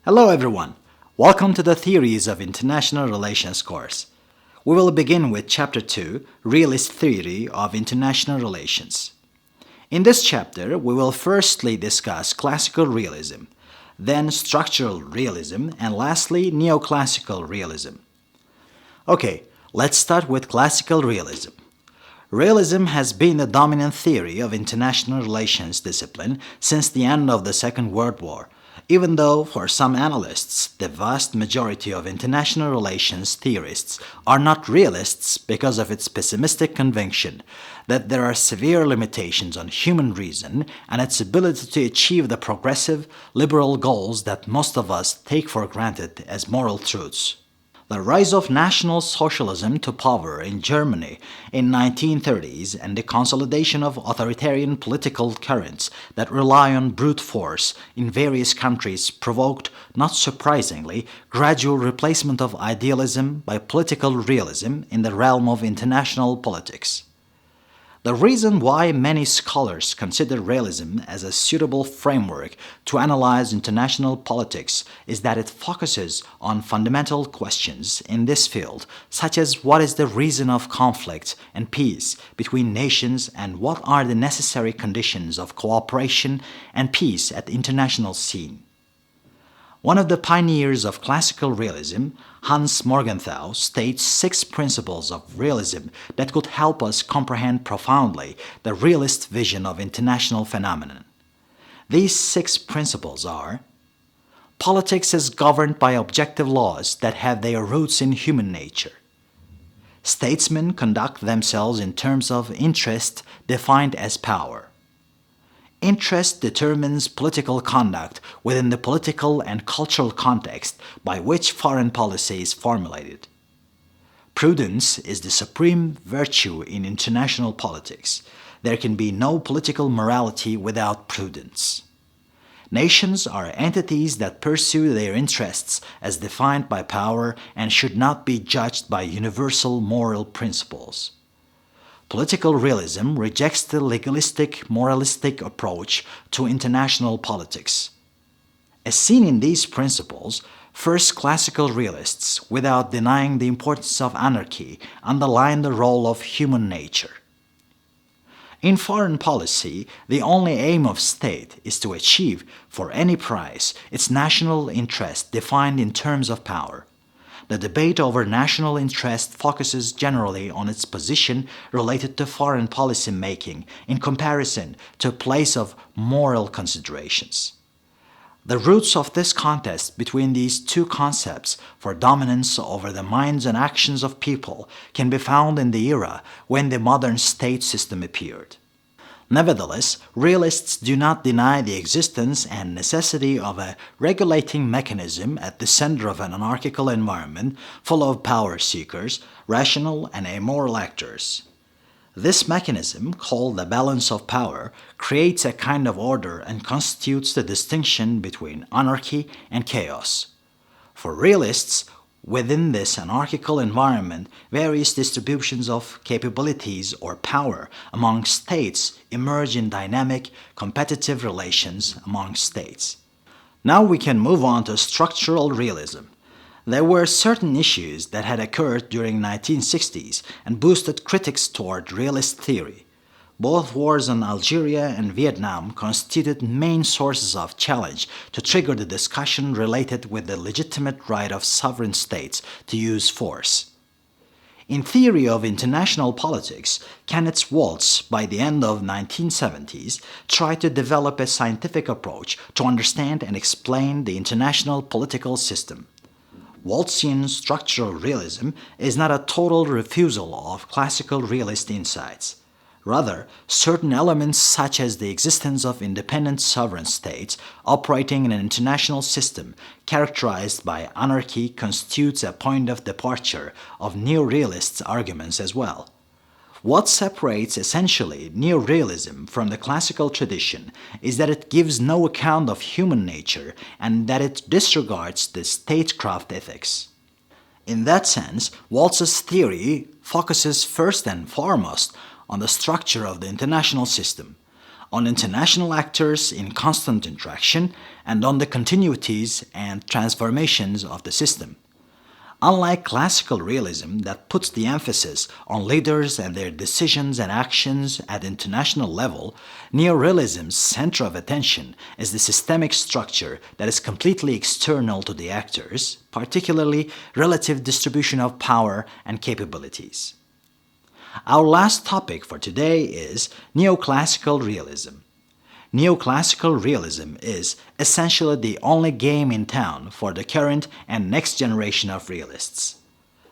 Hello everyone! Welcome to the Theories of International Relations course. We will begin with Chapter 2, Realist Theory of International Relations. In this chapter, we will firstly discuss Classical Realism, then Structural Realism, and lastly Neoclassical Realism. Okay, let's start with Classical Realism. Realism has been the dominant theory of international relations discipline since the end of the Second World War, even though for some analysts, the vast majority of international relations theorists are not realists because of its pessimistic conviction that there are severe limitations on human reason and its ability to achieve the progressive, liberal goals that most of us take for granted as moral truths. The rise of National Socialism to power in Germany in 1930s and the consolidation of authoritarian political currents that rely on brute force in various countries provoked, not surprisingly, gradual replacement of idealism by political realism in the realm of international politics. The reason why many scholars consider realism as a suitable framework to analyze international politics is that it focuses on fundamental questions in this field, such as what is the reason of conflict and peace between nations and what are the necessary conditions of cooperation and peace at the international scene. One of the pioneers of classical realism, Hans Morgenthau, states 6 principles of realism that could help us comprehend profoundly the realist vision of international phenomena. These 6 principles are: politics is governed by objective laws that have their roots in human nature. Statesmen conduct themselves in terms of interest defined as power. Interest determines political conduct within the political and cultural context by which foreign policy is formulated. Prudence is the supreme virtue in international politics. There can be no political morality without prudence. Nations are entities that pursue their interests as defined by power and should not be judged by universal moral principles. Political realism rejects the legalistic, moralistic approach to international politics. As seen in these principles, first classical realists, without denying the importance of anarchy, underline the role of human nature. In foreign policy, the only aim of state is to achieve, for any price, its national interest defined in terms of power. The debate over national interest focuses generally on its position related to foreign policy making in comparison to a place of moral considerations. The roots of this contest between these two concepts for dominance over the minds and actions of people can be found in the era when the modern state system appeared. Nevertheless, realists do not deny the existence and necessity of a regulating mechanism at the center of an anarchical environment full of power seekers, rational and amoral actors. This mechanism, called the balance of power, creates a kind of order and constitutes the distinction between anarchy and chaos. For realists, within this anarchical environment, various distributions of capabilities or power among states emerge in dynamic, competitive relations among states. Now we can move on to structural realism. There were certain issues that had occurred during the 1960s and boosted critics toward realist theory. Both wars in Algeria and Vietnam constituted main sources of challenge to trigger the discussion related with the legitimate right of sovereign states to use force. In theory of international politics, Kenneth Waltz, by the end of the 1970s, tried to develop a scientific approach to understand and explain the international political system. Waltzian structural realism is not a total refusal of classical realist insights. Rather, certain elements such as the existence of independent sovereign states operating in an international system characterized by anarchy constitutes a point of departure of neo-realist arguments as well. What separates essentially neo-realism from the classical tradition is that it gives no account of human nature and that it disregards the statecraft ethics. In that sense, Waltz's theory focuses first and foremost on the structure of the international system, on international actors in constant interaction, and on the continuities and transformations of the system. Unlike classical realism that puts the emphasis on leaders and their decisions and actions at international level, neorealism's center of attention is the systemic structure that is completely external to the actors, particularly relative distribution of power and capabilities. Our last topic for today is Neoclassical Realism. Neoclassical realism is essentially the only game in town for the current and next generation of realists.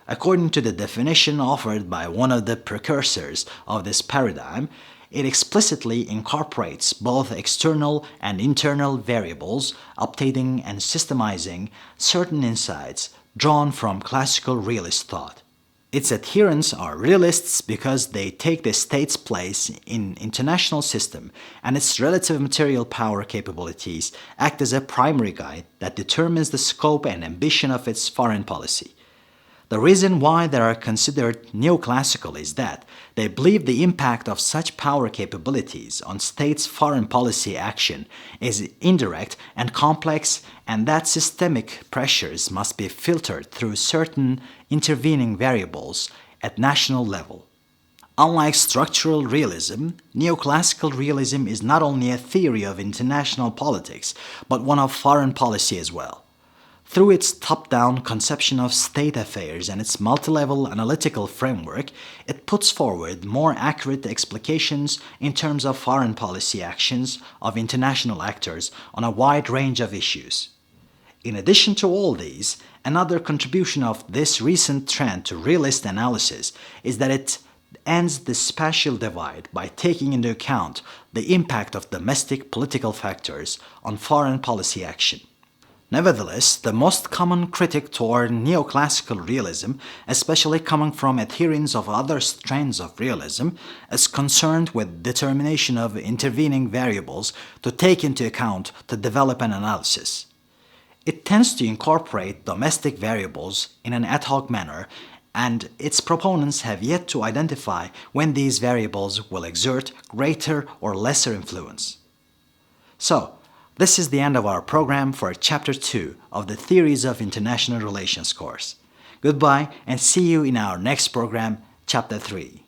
According to the definition offered by one of the precursors of this paradigm, it explicitly incorporates both external and internal variables, updating and systemizing certain insights drawn from classical realist thought. Its adherents are realists because they take the state's place in international system and its relative material power capabilities act as a primary guide that determines the scope and ambition of its foreign policy. The reason why they are considered neoclassical is that they believe the impact of such power capabilities on states' foreign policy action is indirect and complex, and that systemic pressures must be filtered through certain intervening variables at national level. Unlike structural realism, neoclassical realism is not only a theory of international politics, but one of foreign policy as well. Through its top-down conception of state affairs and its multi-level analytical framework, it puts forward more accurate explications in terms of foreign policy actions of international actors on a wide range of issues. In addition to all these, another contribution of this recent trend to realist analysis is that it ends the spatial divide by taking into account the impact of domestic political factors on foreign policy action. Nevertheless, the most common critic toward neoclassical realism, especially coming from adherents of other strands of realism, is concerned with determination of intervening variables to take into account to develop an analysis. It tends to incorporate domestic variables in an ad hoc manner, and its proponents have yet to identify when these variables will exert greater or lesser influence. So, this is the end of our program for Chapter 2 of the Theories of International Relations course. Goodbye and see you in our next program, Chapter 3.